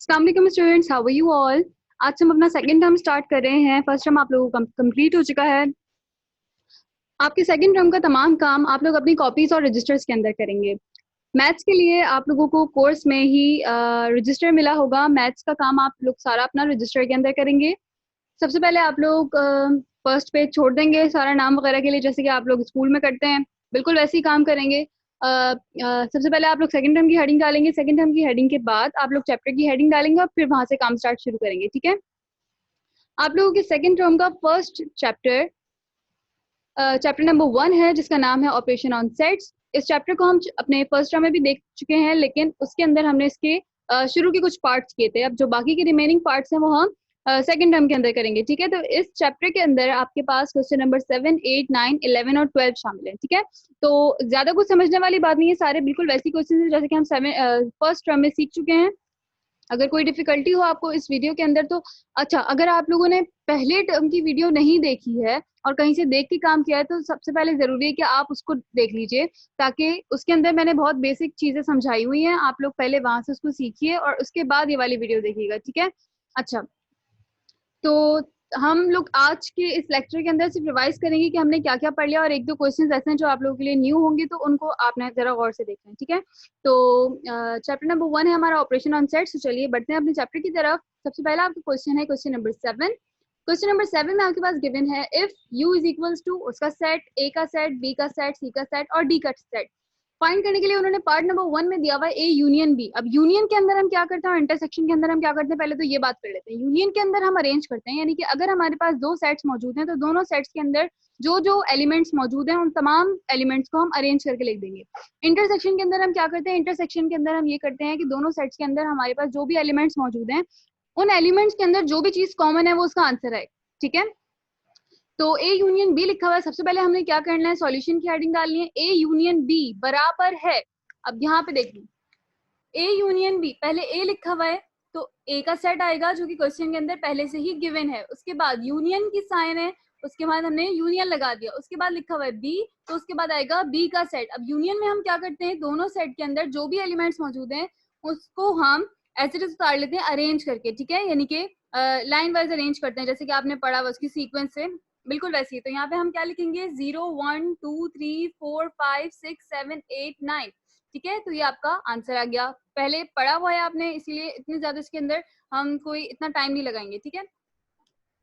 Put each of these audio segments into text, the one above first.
अस्सलाम वालेकुम students, how are you all. आज से हम अपना सेकंड टर्म स्टार्ट कर रहे हैं। फर्स्ट टर्म आप लोगों का कंप्लीट हो चुका है। आपके सेकंड टर्म का तमाम काम आप लोग अपनी कॉपीज और रजिस्टर्स के अंदर करेंगे। मैथ्स के लिए आप लोगों को कोर्स में ही रजिस्टर मिला होगा। मैथ्स का काम आप लोग सारा अपना रजिस्टर के अंदर करेंगे। सबसे पहले आप लोग फर्स्ट पेज छोड़ देंगे सारा नाम वगैरह के लिए, जैसे कि आप लोग स्कूल में करते हैं, बिल्कुल वैसे ही काम करेंगे। सबसे पहले आप लोग सेकंड टर्म की हेडिंग डालेंगे। सेकंड टर्म की हेडिंग के बाद आप लोग चैप्टर की हेडिंग डालेंगे और फिर वहां से काम स्टार्ट शुरू करेंगे। ठीक है। आप लोगों के सेकंड टर्म का फर्स्ट चैप्टर चैप्टर नंबर 1 है, जिसका नाम है ऑपरेशन ऑन सेट्स। इस चैप्टर को हम अपने फर्स्ट टर्म में भी देख चुके हैं, लेकिन उसके अंदर हमने इसके शुरू के कुछ पार्ट्स किए थे। अब जो बाकी के रिमेनिंग पार्ट्स हैं वो हम सेकंड टर्म के अंदर करेंगे। ठीक है। तो इस चैप्टर के अंदर आपके पास क्वेश्चन नंबर 7, 8, 9, 11 और 12 शामिल है। ठीक है। तो ज्यादा कुछ समझने वाली बात नहीं है, सारे बिल्कुल वैसी क्वेश्चन है जैसे कि हम फर्स्ट टर्म में सीख चुके हैं। अगर कोई डिफिकल्टी हो आपको इस वीडियो के अंदर तो अच्छा, अगर आप लोगों ने पहले टर्म की वीडियो नहीं देखी है और कहीं से देख के काम किया है तो सबसे पहले जरूरी है कि आप उसको देख लीजिए, ताकि उसके अंदर मैंने बहुत बेसिक चीजें समझाई हुई हैं। आप लोग पहले वहां से उसको सीखिए और उसके बाद ये वाली वीडियो देखिएगा। ठीक है। अच्छा, तो हम लोग आज के इस लेक्चर के अंदर सिर्फ रिवाइज करेंगे कि हमने क्या क्या पढ़ लिया, और एक दो क्वेश्चंस ऐसे हैं जो आप लोगों के लिए न्यू होंगे तो उनको आपने जरा गौर से देखना है। ठीक है। तो चैप्टर नंबर 1 है हमारा ऑपरेशन ऑन सेट्स। तो चलिए बढ़ते हैं अपने चैप्टर की तरफ। सबसे पहला आपका क्वेश्चन है क्वेश्चन नंबर 7। क्वेश्चन नंबर 7 में आपके पास गिवन है if U is equals to उसका सेट, ए का सेट, बी का सेट, सी का सेट और डी का सेट। फाइंड करने के लिए उन्होंने पार्ट नंबर 1 में दिया हुआ है ए यूनियन बी। अब यूनियन के अंदर हम क्या करते हैं और इंटरसेक्शन के अंदर हम क्या करते हैं, पहले तो ये बात कर लेते हैं। यूनियन के अंदर हम अरेंज करते हैं, यानी कि अगर हमारे पास दो सेट्स मौजूद हैं तो दोनों सेट्स के अंदर जो जो एलिमेंट्स मौजूद हैं उन तमाम एलिमेंट्स को हम अरेंज करके लिख देंगे। इंटरसेक्शन के अंदर हम क्या करते हैं, इंटरसेक्शन के अंदर हम ये करते हैं कि दोनों सेट्स के अंदर हमारे पास जो भी एलिमेंट्स मौजूद हैं उन एलिमेंट्स के अंदर जो भी चीज कॉमन है वो उसका आंसर है। ठीक है। तो ए यूनियन बी लिखा हुआ है। सबसे पहले हमने क्या करना है, सॉल्यूशन की हेडिंग डालनी है ए यूनियन बी बराबर है। अब यहाँ पे देखिए ए यूनियन बी, पहले ए लिखा हुआ है तो ए का सेट आएगा जो कि क्वेश्चन के अंदर पहले से ही गिवन है। उसके बाद यूनियन की साइन है, उसके बाद हमने यूनियन लगा दिया। उसके बाद लिखा हुआ है बी, तो उसके बाद आएगा बी का सेट। अब यूनियन में हम क्या करते हैं, दोनों सेट के अंदर जो भी एलिमेंट्स मौजूद हैं उसको हम ऐसे उतार लेते हैं अरेंज करके। ठीक है। यानी कि लाइन वाइज अरेंज करते हैं, जैसे कि आपने पढ़ा हुआ उसकी सीक्वेंस से बिल्कुल वैसी है। तो यहाँ पे हम क्या लिखेंगे, 0, 1, 2, 3, 4, 5, 6, 7, 8, 9। ठीक है। तो ये आपका आंसर आ गया। पहले पढ़ा हुआ है आपने, इसीलिए इतने ज्यादा इसके अंदर हम कोई इतना टाइम नहीं लगाएंगे। ठीक है।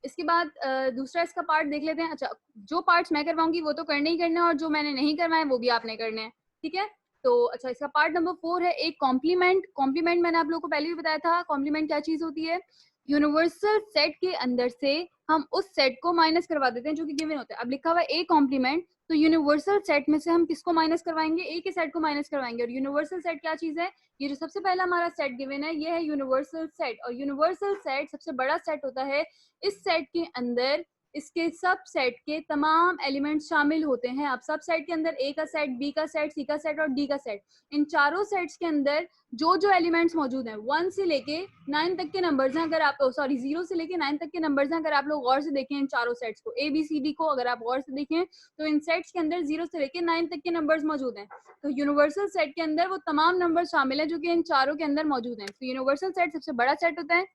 इसके बाद दूसरा इसका पार्ट देख लेते हैं। अच्छा, जो पार्ट्स मैं करवाऊंगी वो तो करने ही करने हैं और जो मैंने नहीं करवाए वो भी आपने करने हैं। ठीक है। तो अच्छा, इसका पार्ट नंबर 4 है एक कॉम्प्लीमेंट। कॉम्प्लीमेंट मैंने आप लोगों को पहले भी बताया था, कॉम्प्लीमेंट क्या चीज होती है, यूनिवर्सल सेट के अंदर से हम उस सेट को माइनस करवा देते हैं जो कि गिवन होता है। अब लिखा हुआ है ए कॉम्प्लीमेंट, तो यूनिवर्सल सेट में से हम किसको माइनस करवाएंगे, ए के सेट को माइनस करवाएंगे। और यूनिवर्सल सेट क्या चीज है, ये जो सबसे पहला हमारा सेट गिवन है ये है यूनिवर्सल सेट। और यूनिवर्सल सेट सबसे बड़ा सेट होता है। इस सेट के अंदर इसके सब सेट के तमाम एलिमेंट्स शामिल होते हैं। अब सब सेट के अंदर ए का सेट, बी का सेट, सी का सेट और डी का सेट, इन चारों सेट्स के अंदर जो जो एलिमेंट्स मौजूद हैं 1 से लेके 9 तक के नंबर्स हैं। अगर आप 0 से लेके 9 तक के नंबर्स हैं, अगर आप लोग गौर से देखें इन चारों सेट्स को, ए बी सी डी को अगर आप गौर से देखें तो इन सेट्स के अंदर 0 से लेके 9 तक के नंबर्स मौजूद हैं। तो यूनिवर्सल सेट के अंदर वो तमाम नंबर शामिल है जो कि इन चारों के अंदर मौजूद हैं। तो यूनिवर्सल सेट सबसे बड़ा सेट होता है।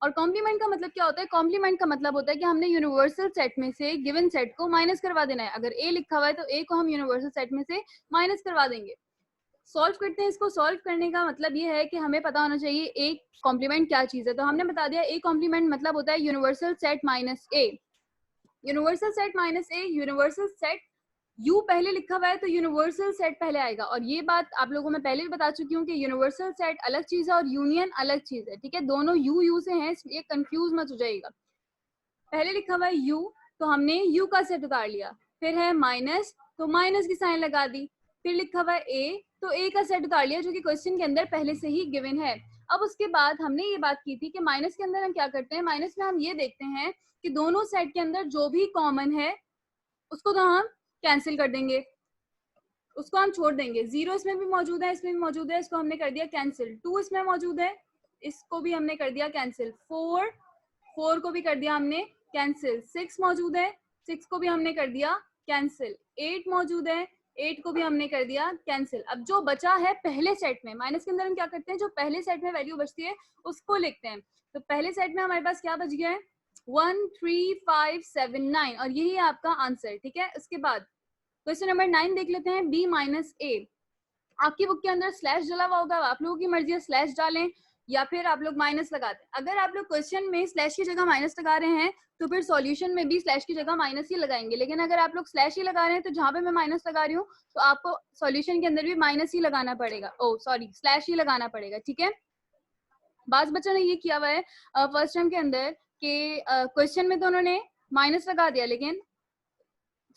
और कॉम्प्लीमेंट का मतलब क्या होता है, कॉम्प्लीमेंट का मतलब होता है कि हमने यूनिवर्सल सेट में से गिवन सेट को माइनस करवा देना है। अगर ए लिखा हुआ है तो ए को हम यूनिवर्सल सेट में से माइनस करवा देंगे। सॉल्व करते हैं इसको। सॉल्व करने का मतलब ये है कि हमें पता होना चाहिए ए कॉम्प्लीमेंट क्या चीज है। तो हमने बता दिया ए कॉम्प्लीमेंट मतलब होता है universal set minus A. Universal set minus A, universal set you पहले लिखा हुआ है तो यूनिवर्सल सेट पहले आएगा। और ये बात आप लोगों में पहले भी बता चुकी हूँ कि यूनिवर्सल सेट अलग चीज है और यूनियन अलग चीज है। ठीक है। दोनों यू से हैं, ये कंफ्यूज मत हो जाएगा। पहले लिखा हुआ है यू, तो हमने यू का सेट उतार लिया। फिर है माइनस, तो माइनस की साइन लगा दी। फिर लिखा हुआ है ए, तो ए का सेट उतार लिया जो कि क्वेश्चन के अंदर पहले से ही गिवन है। अब उसके बाद हमने ये बात की थी कि माइनस के अंदर हम क्या करते हैं, माइनस में हम ये देखते हैं कि दोनों सेट के अंदर जो भी कॉमन है उसको तो हम कैंसिल कर देंगे, उसको हम छोड़ देंगे। 0 इसमें भी मौजूद है, इसमें भी मौजूद है, इसको हमने कर दिया कैंसिल। 2 इसमें मौजूद है, इसको भी हमने कर दिया कैंसिल। 4 को भी कर दिया हमने कैंसिल। 6 मौजूद है, 6 को भी हमने कर दिया कैंसिल। 8 मौजूद है, 8 को भी हमने कर दिया कैंसिल। अब जो बचा है पहले सेट में, माइनस के अंदर हम क्या करते हैं, जो पहले सेट में वैल्यू बचती है उसको लिखते हैं। तो पहले सेट में हमारे पास क्या बच गया है, 1 3 5 7 9 और यही है आपका आंसर। ठीक है, उसके बाद क्वेश्चन नंबर 9 देख लेते हैं, b माइनस ए। आपकी बुक के अंदर स्लैश डला हुआ होगा, आप लोगों की मर्जी है स्लैश डालें या फिर आप लोग माइनस लगाते हैं। अगर आप लोग क्वेश्चन में स्लैश की जगह माइनस लगा रहे हैं तो फिर सॉल्यूशन में भी स्लैश की जगह माइनस ही लगाएंगे, लेकिन अगर आप लोग स्लैश ही लगा रहे हैं तो जहां पे मैं माइनस लगा रही हूँ तो आपको सॉल्यूशन के अंदर भी माइनस ही लगाना पड़ेगा, ओ सॉरी स्लैश ही लगाना पड़ेगा। ठीक है, बाज बच्चों ने ये किया हुआ है फर्स्ट टाइम के अंदर कि क्वेश्चन में तो उन्होंने माइनस लगा दिया लेकिन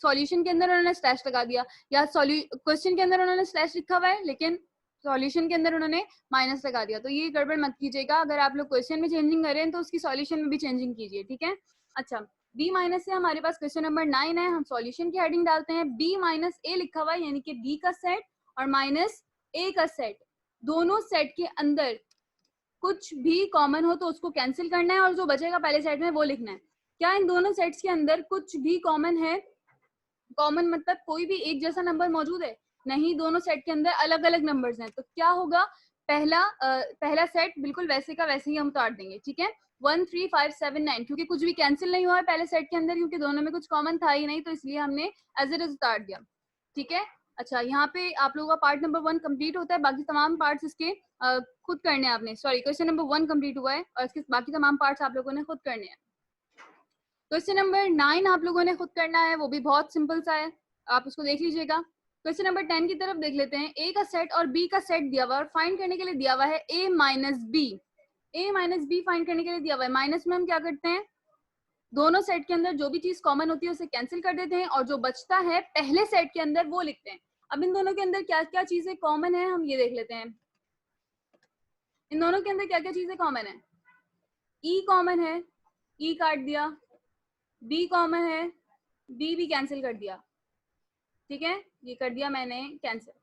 सॉल्यूशन के अंदर उन्होंने स्लैश लगा दिया, या क्वेश्चन के अंदर उन्होंने स्लैश लिखा हुआ है लेकिन सॉल्यूशन के अंदर उन्होंने माइनस लगा दिया। तो ये गड़बड़ मत कीजिएगा, अगर आप लोग क्वेश्चन में चेंजिंग करें तो उसकी सॉल्यूशन में भी चेंजिंग कीजिए। ठीक है, अच्छा b माइनस से हमारे पास क्वेश्चन नंबर 9 है, हम सॉल्यूशन की हेडिंग डालते हैं, b माइनस ए लिखा हुआ है यानी कि b का सेट और माइनस a का सेट, दोनों सेट के अंदर कुछ भी कॉमन हो तो उसको कैंसिल करना है और जो बचेगा पहले सेट में वो लिखना है। क्या इन दोनों सेट्स के अंदर कुछ भी कॉमन है, कॉमन मतलब कोई भी एक जैसा नंबर मौजूद है, नहीं, दोनों सेट के अंदर अलग अलग नंबर्स हैं। तो क्या होगा, पहला सेट बिल्कुल वैसे का वैसे ही हम उतार देंगे। ठीक है, 1 3 5 7 9 क्योंकि कुछ भी कैंसिल नहीं हुआ है पहले सेट के अंदर, क्योंकि दोनों में कुछ कॉमन था ही नहीं, तो इसलिए हमने एज इट इज उतार दिया। ठीक है, अच्छा यहाँ पे आप लोगों का पार्ट नंबर 1 कंप्लीट होता है, बाकी तमाम पार्ट्स इसके खुद करने हैं आपने, सॉरी क्वेश्चन नंबर 1 कंप्लीट हुआ है और इसके बाकी तमाम पार्ट्स आप लोगों ने खुद करने हैं। क्वेश्चन नंबर 9 आप लोगों ने खुद करना है, वो भी बहुत सिंपल सा है, आप उसको देख लीजिएगा। क्वेश्चन नंबर 10 की तरफ देख लेते हैं, ए का सेट और बी का सेट दिया हुआ है और फाइंड करने के लिए दिया हुआ है ए माइनस बी। ए माइनस बी फाइंड करने के लिए दिया हुआ है, माइनस में हम क्या करते हैं, दोनों सेट के अंदर जो भी चीज कॉमन होती है उसे कैंसिल कर देते हैं और जो बचता है पहले सेट के अंदर वो लिखते हैं। अब इन दोनों के अंदर क्या क्या चीजें कॉमन है हम ये देख लेते हैं, इन दोनों के अंदर क्या क्या चीजें कॉमन है, ई कॉमन है, ई काट दिया, बी कॉमन है, बी भी कैंसिल कर दिया। ठीक है, ये कर दिया मैंने कैंसिल।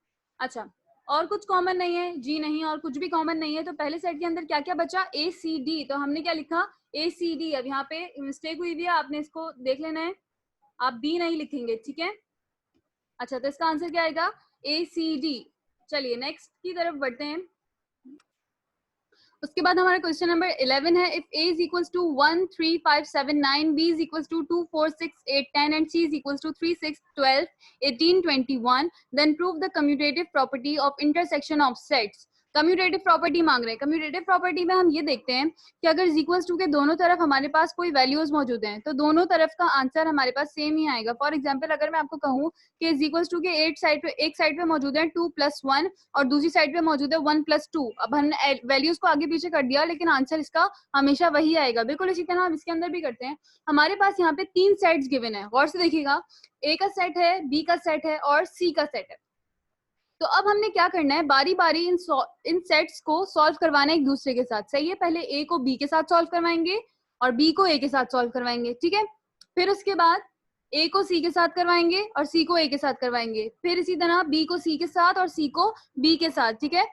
अच्छा, और कुछ कॉमन नहीं है, जी नहीं, और कुछ भी कॉमन नहीं है, तो पहले सेट के अंदर क्या क्या बचा, ए सी डी, तो हमने क्या लिखा ए सी डी। अब यहाँ पे मिस्टेक हुई हुई है, आपने इसको देख लेना है, आप बी नहीं लिखेंगे। ठीक है, अच्छा तो इसका आंसर क्या आएगा, ए सी डी। चलिए नेक्स्ट की तरफ बढ़ते हैं। उसके बाद हमारा क्वेश्चन नंबर 11 है, if a is equals to 1 3 5 7 9, b is equals to 2 4 6 8 10 and c is equals to 3 6 12 18 21, then prove the commutative property of intersection of sets। Commutative property मांग रहे हैं। कम्यूटेटिव प्रॉपर्टी में हम ये देखते हैं कि अगर इक्वल्स टू के दोनों तरफ हमारे पास कोई वैल्यूज मौजूद हैं तो दोनों तरफ का आंसर हमारे पास सेम ही आएगा। फॉर एग्जांपल अगर मैं आपको कहूँ कि इक्वल्स टू के एक साइड पे मौजूद है 2 + 1 और दूसरी साइड पे मौजूद है 1 + 2, अब हमने वैल्यूज को आगे पीछे कर दिया लेकिन आंसर इसका हमेशा वही आएगा। बिल्कुल इसी तरह हम इसके अंदर भी करते हैं। हमारे पास यहाँ पे 3 सेट्स गिवन है, गौर से देखिएगा, ए का सेट है, बी का सेट है और सी का सेट है। तो अब हमने क्या करना है, बारी बारी इन सेट्स को सॉल्व करवाना है एक दूसरे के साथ। सही है, पहले ए को बी के साथ सॉल्व करवाएंगे और बी को ए के साथ सॉल्व करवाएंगे। ठीक है, फिर उसके बाद ए को सी के साथ करवाएंगे और सी को ए के साथ करवाएंगे, फिर इसी तरह बी को सी के साथ और सी को बी के साथ। ठीक है,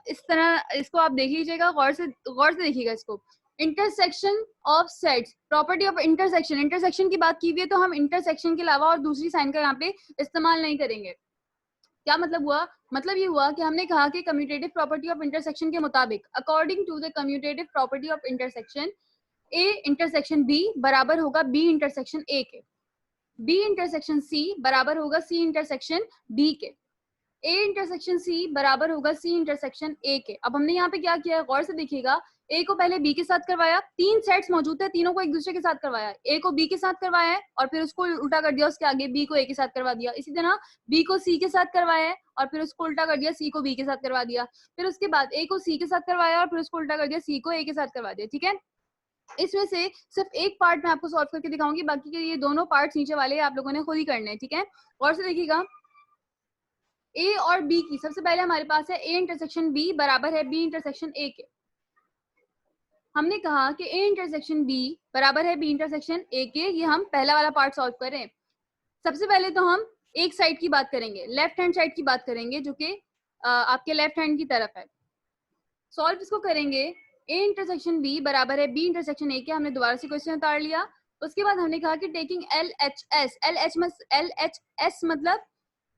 इस तरह इसको आप देख लीजिएगा, गौर से देखिएगा इसको। Intersection of sets, property of intersection, intersection की बात की हुई है तो हम इंटरसेक्शन के अलावा और दूसरी साइन का यहाँ पे इस्तेमाल नहीं करेंगे। क्या मतलब हुआ, मतलब ये हुआ कि हमने कहा कि कम्यूटेटिव प्रॉपर्टी ऑफ इंटरसेक्शन के मुताबिक, according to the commutative property of intersection, A intersection B बराबर होगा बी इंटरसेक्शन ए के, बी इंटरसेक्शन सी बराबर होगा सी इंटरसेक्शन बी के, ए इंटरसेक्शन सी बराबर होगा सी इंटरसेक्शन ए के। अब हमने यहाँ पे क्या किया, गौर से देखिएगा, ए को पहले बी के साथ करवाया, 3 सेट्स मौजूद थे, तीनों को एक दूसरे के साथ करवाया, ए को बी के साथ करवाया है और फिर उसको उल्टा कर दिया, उसके आगे बी को ए के साथ करवा दिया। इसी तरह बी को सी के साथ करवाया है और फिर उसको उल्टा कर दिया, सी को बी के साथ करवा दिया। फिर उसके बाद ए को सी के साथ करवाया और फिर उसको उल्टा कर दिया, सी को ए के साथ करवा दिया। ठीक है, इसमें से सिर्फ एक पार्ट मैं आपको सॉल्व करके दिखाऊंगी, बाकी के ये दोनों पार्ट नीचे वाले आप लोगों ने खुद ही करने हैं। ठीक है, गौर से देखिएगा, ए और बी की, सबसे पहले हमारे पास है ए इंटरसेक्शन बी बराबर है बी इंटरसेक्शन ए के। हमने कहा कि ए इंटरसेक्शन बी बराबर है बी इंटरसेक्शन ए के, ये हम पहला वाला पार्ट सॉल्व करें। सबसे पहले तो हम एक साइड की बात करेंगे, लेफ्ट हैंड साइड की बात करेंगे, जो कि आपके लेफ्ट हैंड की तरफ है। सॉल्व इसको करेंगे, ए इंटरसेक्शन बी बराबर है बी इंटरसेक्शन ए के, हमने दोबारा से क्वेश्चन उतार लिया। उसके बाद हमने कहा कि taking L H S, L H S मतलब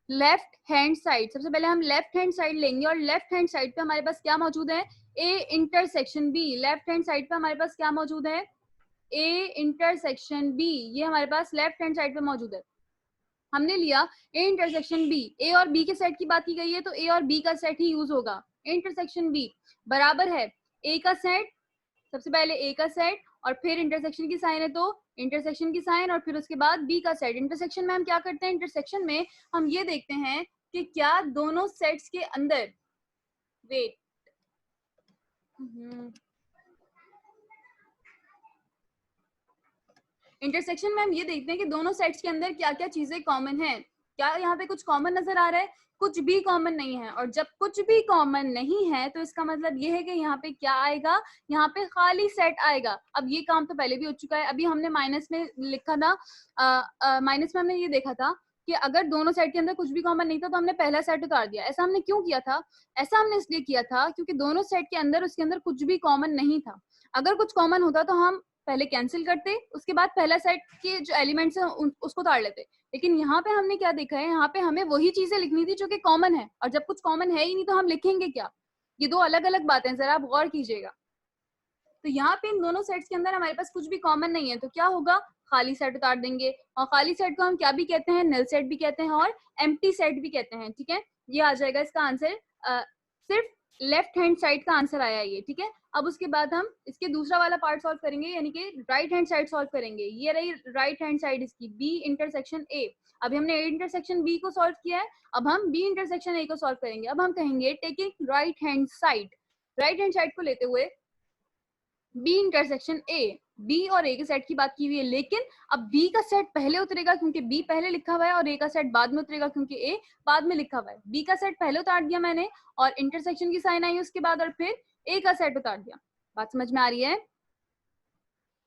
लेफ्ट हैंड साइड, सबसे पहले हम लेफ्ट हैंड साइड लेंगे और लेफ्ट हैंड साइड पे हमारे पास क्या मौजूद है, A intersection B. Left hand side पे हमारे पास क्या मौजूद है, ए इंटरसेक्शन बी, ये हमारे पास लेफ्ट हैंड साइड पे मौजूद है। हमने लिया ए इंटरसेक्शन बी, ए और बी के सेट की बात की गई है तो ए और बी का सेट ही यूज होगा। ए इंटरसेक्शन बी बराबर है ए का सेट, सबसे पहले ए का सेट और फिर इंटरसेक्शन की साइन है तो इंटरसेक्शन की साइन और फिर उसके बाद बी का सेट। इंटरसेक्शन में हम क्या करते हैं, इंटरसेक्शन में हम ये देखते हैं कि क्या दोनों सेट्स के अंदर, वेट, इंटरसेक्शन में हम ये देखते हैं कि दोनों सेट्स के अंदर क्या क्या चीजें कॉमन है। क्या यहाँ पे कुछ कॉमन नजर आ रहा है, कुछ भी कॉमन नहीं है। और जब कुछ भी कॉमन नहीं है तो इसका मतलब ये है कि यहाँ पे क्या आएगा, यहाँ पे खाली सेट आएगा। अब ये काम तो पहले भी हो चुका है, अभी हमने माइनस में लिखा था, माइनस में हमने ये देखा था कि अगर दोनों सेट के अंदर कुछ भी कॉमन नहीं था तो हमने पहला सेट उतार दिया। ऐसा हमने क्यों किया था, ऐसा हमने इसलिए किया था क्योंकि दोनों सेट के अंदर उसके अंदर कुछ भी कॉमन नहीं था। अगर कुछ कॉमन होता तो हम पहले कैंसिल करते, उसके बाद पहला सेट के जो एलिमेंट्स हैं उसको उतार लेते। लेकिन यहाँ पे हमने क्या देखा है, यहाँ पे हमें वही चीजें लिखनी थी जो कि कॉमन है, और जब कुछ कॉमन है ही नहीं तो हम लिखेंगे क्या। ये दो अलग अलग बातें हैं, जरा आप गौर कीजिएगा। तो यहाँ पे इन दोनों सेट्स के अंदर हमारे पास कुछ भी कॉमन नहीं है तो क्या होगा, खाली सेट उतार देंगे। और खाली सेट को हम क्या भी कहते हैं, नल सेट भी कहते हैं और एम्प्टी सेट भी कहते हैं। ठीक है, ये आ जाएगा इसका आंसर। सिर्फ लेफ्ट हैंड साइड का आंसर आया ये। ठीक है, अब उसके बाद हम इसके दूसरा वाला पार्ट सॉल्व करेंगे, यानी कि राइट हैंड साइड सॉल्व करेंगे। ये रही राइट हैंड साइड इसकी, बी इंटरसेक्शन ए। अभी हमने ए इंटरसेक्शन बी को सॉल्व किया है, अब हम बी इंटरसेक्शन ए को सॉल्व करेंगे। अब हम कहेंगे taking right hand side, right hand side को लेते हुए बी इंटरसेक्शन ए, बी और ए के सेट की बात की हुई है, लेकिन अब बी का सेट पहले उतरेगा क्योंकि बी पहले लिखा हुआ है और ए का सेट बाद में उतरेगा क्योंकि ए बाद में लिखा हुआ है। बी का सेट पहले उतार दिया मैंने और इंटरसेक्शन की साइन आई उसके बाद, और फिर ए का सेट उतार दिया। बात समझ में आ रही है।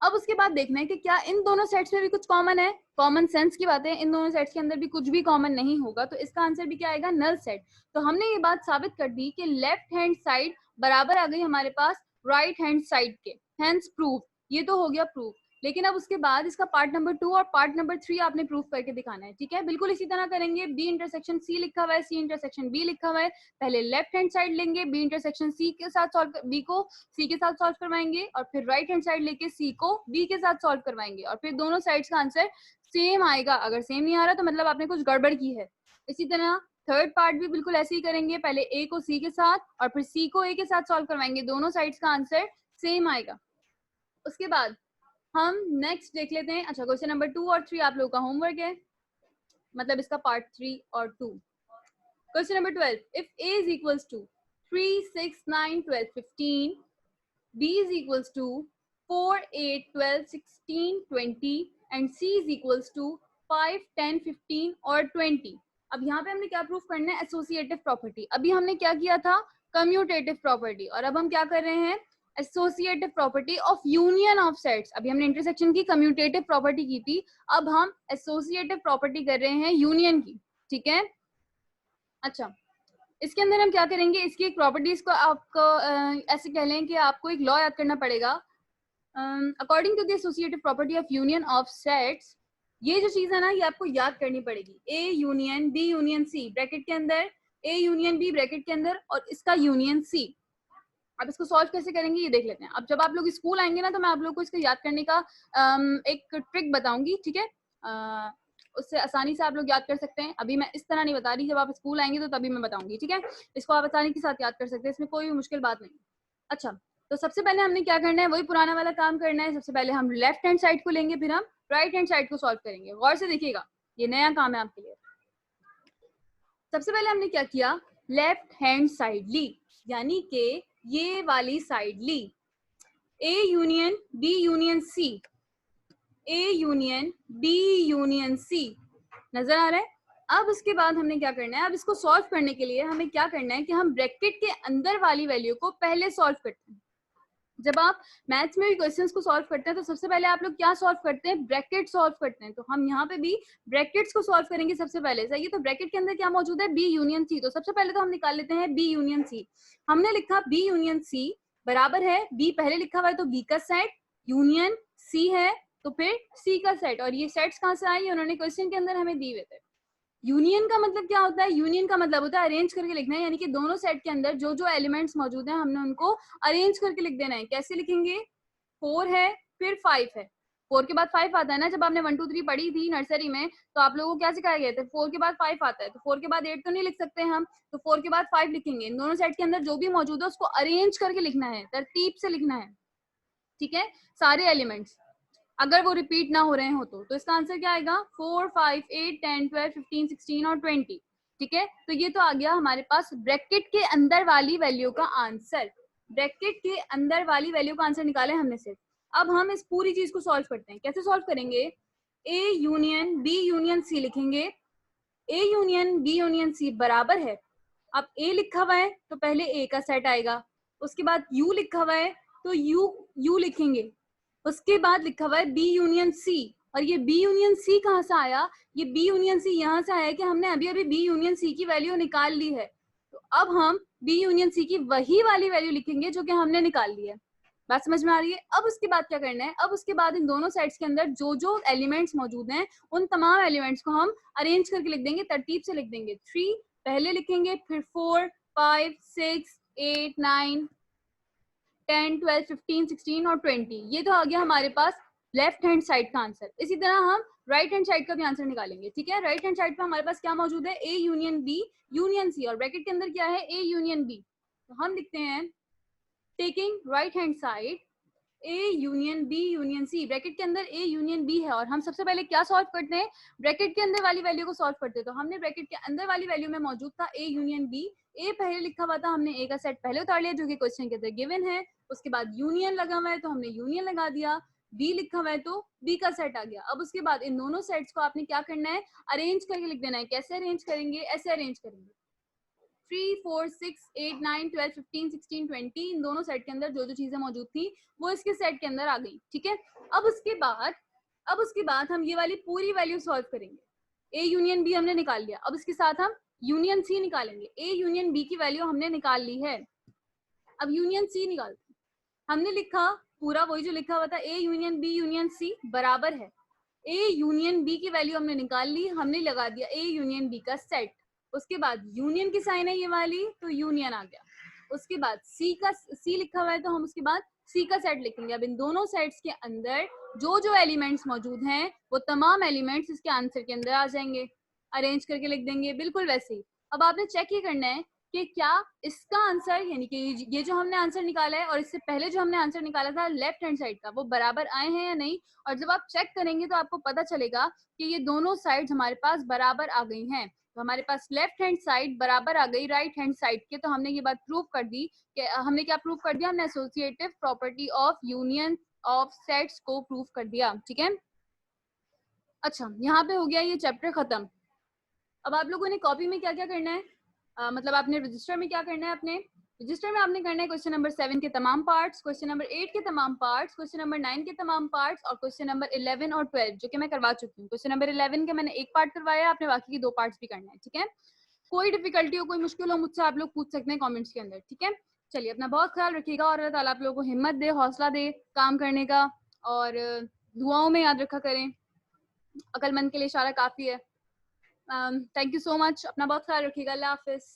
अब उसके बाद देखना है कि क्या इन दोनों सेट्स में भी कुछ कॉमन है। कॉमन सेंस की बात है, इन दोनों सेट्स के अंदर भी कुछ भी कॉमन नहीं होगा तो इसका आंसर भी क्या आएगा, नल सेट। तो हमने ये बात साबित कर दी कि लेफ्ट हैंड साइड बराबर आ गई हमारे पास राइट हैंड साइड के, हेंस प्रूफ। ये तो हो गया प्रूफ। लेकिन अब उसके बाद इसका पार्ट नंबर 2 और पार्ट नंबर 3 आपने प्रूफ करके दिखाना है। ठीक है, बिल्कुल इसी तरह करेंगे। बी इंटरसेक्शन सी लिखा हुआ है, सी इंटरसेक्शन बी लिखा हुआ है, पहले लेफ्ट हैंड साइड लेंगे, बी इंटरसेक्शन सी के साथ सॉल्व, बी को सी के साथ सॉल्व करवाएंगे और फिर राइट हैंड साइड लेके सी को बी के साथ सॉल्व करवाएंगे और फिर दोनों साइड्स का आंसर सेम आएगा। अगर सेम नहीं आ रहा तो मतलब आपने कुछ गड़बड़ की है। इसी तरह थर्ड पार्ट भी बिल्कुल ऐसे ही करेंगे, पहले ए को सी के साथ और फिर सी को ए के साथ सॉल्व करवाएंगे, दोनों साइड्स का आंसर सेम आएगा। उसके बाद हम नेक्स्ट देख लेते हैं। अच्छा, क्वेश्चन नंबर 2 और 3 आप लोगों का होमवर्क है, मतलब इसका पार्ट 3 और 2। Question number 12, if a is equals to 3, 6, 9, 12, 15, b is equals to 4, 8, 12, 16, 20 and c is equals to 5, 10, 15 और 20। अब यहाँ पे हमने क्या प्रूफ करना है, एसोसिएटिव प्रॉपर्टी। अभी हमने क्या किया था, कम्यूटेटिव प्रॉपर्टी, और अब हम क्या कर रहे हैं, associative property of union of sets. अभी हमने इंटरसेक्शन की कम्यूटेटिव प्रॉपर्टी की थी, अब हम एसोसिएटिव प्रॉपर्टी कर रहे हैं यूनियन की। ठीक है, अच्छा, इसके अंदर हम क्या करेंगे, इसकी एक प्रॉपर्टीज को आपको ऐसे कह लें कि आपको एक लॉ याद करना पड़ेगा। According to the associative property of union of sets, ये जो चीज है ना ये आपको याद करनी पड़ेगी। A union B union C bracket के अंदर, ए यूनियन बी ब्रैकेट के अंदर और इसका यूनियन सी। अब इसको सॉल्व कैसे करेंगे ये देख लेते हैं। अब जब आप लोग स्कूल आएंगे ना तो मैं आप लोग को इसको याद करने का एक ट्रिक बताऊंगी। ठीक है, उससे आसानी से आप लोग याद कर सकते हैं। अभी मैं इस तरह नहीं बता रही, जब आप स्कूल आएंगे तो तभी मैं बताऊंगी। ठीक है, इसको आप आसानी के साथ याद कर सकते हैं, इसमें कोई भी मुश्किल बात नहीं। अच्छा, तो सबसे पहले हमने क्या करना है, वही पुराना वाला काम करना है। सबसे पहले हम लेफ्ट हैंड साइड को लेंगे, फिर हम राइट हैंड साइड को सॉल्व करेंगे। गौर से देखिएगा, ये नया काम है आपके लिए। सबसे पहले हमने क्या किया, लेफ्ट हैंड साइड ली, यानी कि ये वाली साइड ली, A union B union C, A union B union C, नजर आ रहा है। अब उसके बाद हमने क्या करना है, अब इसको सॉल्व करने के लिए हमें क्या करना है कि हम ब्रैकेट के अंदर वाली वैल्यू को पहले सॉल्व करते हैं। जब आप मैथ्स में भी क्वेश्चंस को सॉल्व करते हैं तो सबसे पहले आप लोग क्या सॉल्व करते हैं, ब्रैकेट सॉल्व करते हैं। तो हम यहाँ पे भी ब्रैकेट्स को सॉल्व करेंगे सबसे पहले। सही है, तो ब्रैकेट के अंदर क्या मौजूद है, बी यूनियन सी। तो सबसे पहले तो हम निकाल लेते हैं बी यूनियन सी। हमने लिखा बी यूनियन सी बराबर है, बी पहले लिखा हुआ है तो बी का सेट, यूनियन सी है तो फिर सी का सेट। और ये सेट्स कहाँ से आए, उन्होंने क्वेश्चन के अंदर हमें दिए हुए थे। यूनियन का मतलब क्या होता है? यूनियन का मतलब होता है अरेंज करके लिखना है, यानी कि दोनों सेट के अंदर जो जो एलिमेंट्स मौजूद हैं हमने उनको अरेंज करके लिख देना है। कैसे लिखेंगे? 4 है फिर 5 है, 4 के बाद 5 आता है ना। जब आपने 1 2 3 पढ़ी थी नर्सरी में तो आप लोगों को क्या सिखाया गया था? 4 के बाद 5 आता है, तो 4 के बाद 8 तो नहीं लिख सकते हम, तो 4 के बाद 5 लिखेंगे। इन दोनों सेट के अंदर जो भी मौजूद है उसको अरेंज करके लिखना है, तरतीब से लिखना है, ठीक है, सारे एलिमेंट्स, अगर वो रिपीट ना हो रहे हो तो इसका आंसर क्या आएगा? 4 5 8 10 12 15 16 और 20, ठीक है। तो ये तो आ गया हमारे पास ब्रैकेट के अंदर वाली वैल्यू का आंसर। ब्रैकेट के अंदर वाली वैल्यू का आंसर निकाले हमने सिर्फ। अब हम इस पूरी चीज को सॉल्व करते हैं। कैसे सॉल्व करेंगे? A union B union C लिखेंगे। A union B union C बराबर है, अब ए लिखा हुआ है तो पहले ए का सेट आएगा, उसके बाद यू लिखा हुआ है तो यू लिखेंगे, उसके बाद लिखा हुआ है बी यूनियन सी, और ये बी यूनियन सी कहाँ से आया? ये बी यूनियन सी यहाँ से आया कि हमने अभी अभी बी यूनियन सी की वैल्यू निकाल ली है, तो अब हम बी यूनियन सी की वही वाली वैल्यू लिखेंगे जो कि हमने निकाल ली है। बात समझ में आ रही है? अब उसके बाद क्या करना है? अब उसके बाद इन दोनों साइड्स के अंदर जो जो एलिमेंट्स मौजूद हैं उन तमाम एलिमेंट्स को हम अरेंज करके लिख देंगे, तरतीब से लिख देंगे। 3 पहले लिखेंगे, फिर 4 5 6 8 9 10 12 15 16 और 20। ये तो आ गया हमारे पास लेफ्ट हैंड साइड का आंसर। इसी तरह हम राइट हैंड साइड का भी आंसर निकालेंगे, ठीक है। राइट हैंड साइड पे हमारे पास क्या मौजूद है? A union B union C, और ब्रैकेट के अंदर क्या है? A union B. तो हम लिखते हैं taking right hand side A union B union C, bracket के अंदर ए यूनियन बी है, और हम सबसे पहले क्या सॉल्व करते हैं? ब्रैकेट के अंदर वाली वैल्यू को सॉल्व करते हैं। तो हमने ब्रैकेट के अंदर वाली वैल्यू में मौजूद था ए यूनियन बी, ए पहले लिखा हुआ था, हमने ए का सेट पहले उतार लिया जो कि क्वेश्चन के अंदर गिवन है, उसके बाद यूनियन लगा हुआ है तो हमने यूनियन लगा दिया, बी लिखा हुआ है तो बी का सेट आ गया। अब उसके बाद इन दोनों सेट्स को आपने क्या करना है? अरेंज करके लिख देना है। कैसे अरेंज करेंगे? ऐसे अरेंज करेंगे, 3 4 6 8 9 12 15 16 20, इन दोनों सेट के अंदर जो जो चीजें मौजूद थी वो इसके सेट के अंदर आ गई, ठीक है। अब उसके बाद हम ये वाली पूरी वैल्यू सॉल्व करेंगे। ए यूनियन बी हमने निकाल लिया, अब इसके साथ हम यूनियन सी निकालेंगे। ए यूनियन बी की वैल्यू हमने निकाल ली है, अब यूनियन सी निकालते हैं। हमने लिखा पूरा वही जो लिखा हुआ था, A union B union C बराबर है, ए यूनियन बी की वैल्यू हमने निकाल ली, हमने लगा दिया ए यूनियन बी का सेट, उसके बाद यूनियन की साइन है ये वाली तो यूनियन आ गया, उसके बाद सी लिखा हुआ है तो हम उसके बाद सी का सेट लिखेंगे। अब इन दोनों सेट्स के अंदर जो जो एलिमेंट्स मौजूद हैं वो तमाम एलिमेंट्स इसके आंसर के अंदर आ जाएंगे, अरेंज करके लिख देंगे बिल्कुल वैसे ही। अब आपने चेक ये करना है कि क्या इसका आंसर, यानी कि ये जो हमने आंसर निकाला है और इससे पहले जो हमने आंसर निकाला था लेफ्ट हैंड साइड का, वो बराबर आए हैं या नहीं। और जब आप चेक करेंगे तो आपको पता चलेगा कि ये दोनों साइड्स हमारे पास बराबर आ गई हैं। तो हमारे पास लेफ्ट हैंड साइड बराबर आ गई राइट हैंड साइड के, तो हमने ये बात प्रूव कर दी कि हमने क्या प्रूव कर दिया? हमने associative property of union of sets को प्रूव कर दिया, ठीक है। अच्छा, यहाँ पे हो गया ये चैप्टर खत्म। अब आप लोगों ने कॉपी में क्या क्या करना है, मतलब आपने रजिस्टर में क्या करना है? अपने रजिस्टर में आपने करना है क्वेश्चन नंबर 7 के तमाम पार्ट्स, क्वेश्चन नंबर 8 के तमाम पार्ट्स, क्वेश्चन नंबर 9 के तमाम पार्ट्स, और क्वेश्चन नंबर 11 और 12 जो कि मैं करवा चुकी हूँ। क्वेश्चन नंबर 11 का मैंने एक पार्ट करवाया, आपने बाकी के 2 पार्ट्स भी करना है, ठीक है। कोई डिफिकल्टी हो, कोई मुश्किल हो, मुझसे आप लोग पूछ सकते हैं कॉमेंट्स के अंदर, ठीक है। चलिए, अपना बहुत ख्याल रखिएगा और अल्लाह ताला आप लोगों को हिम्मत दे, हौसला दे काम करने का, और दुआओं में याद रखा करें, अक्लमंद के लिए इशारा काफी है। थैंक यू सो मच, अपना बहुत ख्याल रखिएगा, अल्लाह हाफिज।